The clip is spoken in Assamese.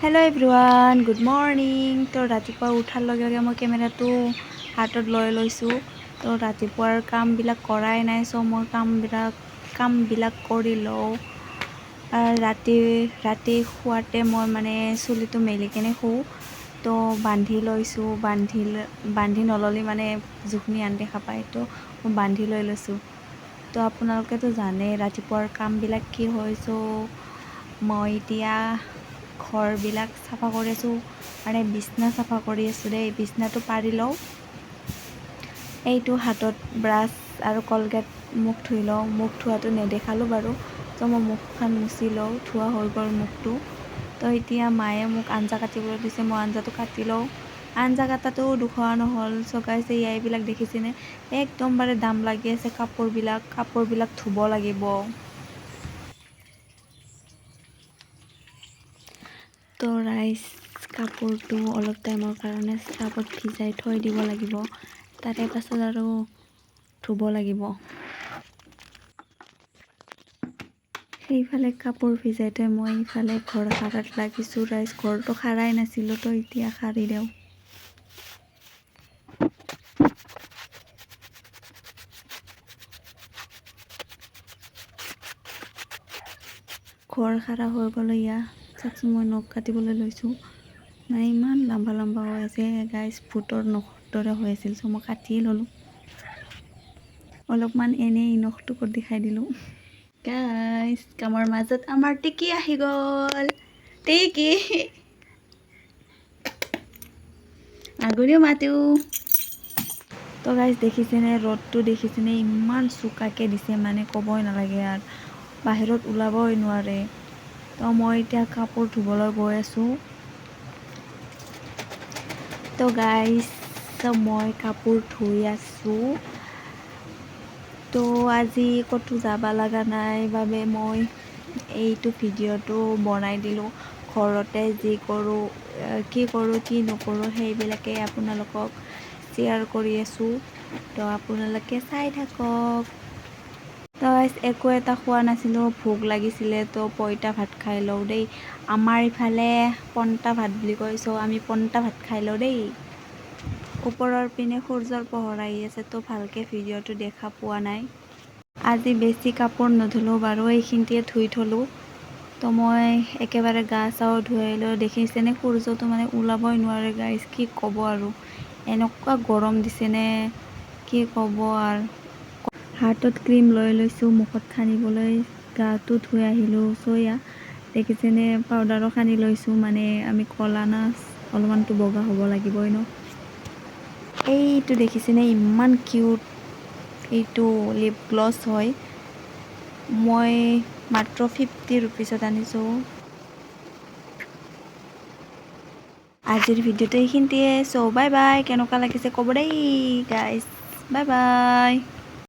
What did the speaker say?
Hello' everyone, good morning. তো ৰাতিপুৱা উঠাৰ লগে লগে মই কেমেৰাটো হাতত লৈ লৈছোঁ। তো ৰাতিপুৱাৰ কামবিলাক কৰাই নাই, চ' মই কামবিলাক কৰি লওঁ। ৰাতি শুৱাতে মই মানে চুলিটো মেলি কেনে শুওঁ। তো বান্ধি লৈছোঁ, বান্ধি নল'লে মানে জোখনি আনদেখা পায়, তো মই বান্ধি লৈছোঁ। তো আপোনালোকেতো জানেই ৰাতিপুৱাৰ কামবিলাক কি হয়। চ' মই এতিয়া ঘৰবিলাক চাফা কৰি আছোঁ, মানে বিছনা চাফা কৰি আছোঁ দেই। বিছনাটো পাৰি লওঁ। এইটো হাতত ব্ৰাছ আৰু কলগেট মুখ ধুই লওঁ। মুখ ধোৱাটো নেদেখালোঁ বাৰু, তো মই মুখখন মুচি লওঁ। ধোৱা হৈ গ'ল মুখটো। তো এতিয়া মায়ে মোক আঞ্জা কাটিবলৈ দিছে, মই আঞ্জাটো কাটি লওঁ। আঞ্জা কাটাটো দুখোৱা নহ'ল। চ' গাইছ, এইবিলাক দেখিছেনে? একদমবাৰে দাম লাগি আছে কাপোৰবিলাক ধুব লাগিব। তো ৰাইচ, কাপোৰটো অলপ টাইমৰ কাৰণে চাৰ্ফত ভিজাই থৈ দিব লাগিব। তাৰে পাছত আৰু ধুব লাগিব। সেইফালে কাপোৰ ভিজাই থৈ মই ইফালে ঘৰ সাৰাত লাগিছোঁ। ৰাইচ, ঘৰটো সাৰাই নাছিলোঁ, তো এতিয়া সাৰি দিওঁ। ঘৰ সাৰা হৈ গ'ল। চাওকচোন, মই নখ কাটিবলৈ লৈছোঁ। নাই, ইমান লম্বা হৈ আছে গাইছ, ভূতৰ নখৰ দৰে হৈ আছিল। চ' মই কাটিয়ে ল'লোঁ। অলপমান এনেই নখটো দেখাই দিলোঁ। গাইছ, কামৰ মাজত আমাৰ টিকি আহি গ'ল। টিকি আগুৰিও মাতো। তো গাইছ, দেখিছেনে ৰ'দটো? দেখিছেনে ইমান চোকাকৈ দিছে, মানে ক'বই নালাগে আৰু। বাহিৰত ওলাবই নোৱাৰে। তো মই এতিয়া কাপোৰ ধুবলৈ গৈ আছোঁ। তো গাইছ, মই কাপোৰ ধুই আছোঁ। তো আজি ক'তো যাব লগা নাই বাবে মই এইটো ভিডিঅ'টো বনাই দিলোঁ। ঘৰতে কি কৰোঁ কি নকৰোঁ সেইবিলাকেই আপোনালোকক শ্বেয়াৰ কৰি আছোঁ। তো আপোনালোকে চাই থাকক। তো একো এটা খোৱা নাছিলোঁ, ভোক লাগিছিলে। তো পইতা ভাত খাই লওঁ দেই। আমাৰ ইফালে পন্তা ভাত বুলি কয়, চ' আমি পন্তা ভাত খাই লওঁ দেই। ওপৰৰ পিনে সূৰ্যৰ পোহৰ আহি আছে, তো ভালকৈ ভিডিঅ'টো দেখা পোৱা নাই। আজি বেছি কাপোৰ নুধুলোঁ বাৰু, এইখিনিতে ধুই থলোঁ। তো মই একেবাৰে গা চাও ধুই লৈ, দেখিছেনে সূৰ্যটো মানে ওলাবই নোৱাৰে গাইছ। কি ক'ব আৰু, এনেকুৱা গৰম দিছেনে, কি ক'ব আৰু। হাতত ক্ৰীম লৈ লৈছোঁ মুখত সানিবলৈ। গাটো ধুই আহিলোঁ। চ' দেখিছেনে পাউডাৰো সানি লৈছোঁ। মানে আমি ক'লা না, অলপমানতো বগা হ'ব লাগিবই ন। এইটো দেখিছেনে ইমান কিউট, এইটো লিপ গ্লছ হয়। মই মাত্ৰ 50 ৰুপিছত আনিছোঁ। আজিৰ ভিডিঅ'টো এইখিনিতে। চ' বাই বাই। কেনেকুৱা লাগিছে ক'ব দেই গাইছ। Bye bye.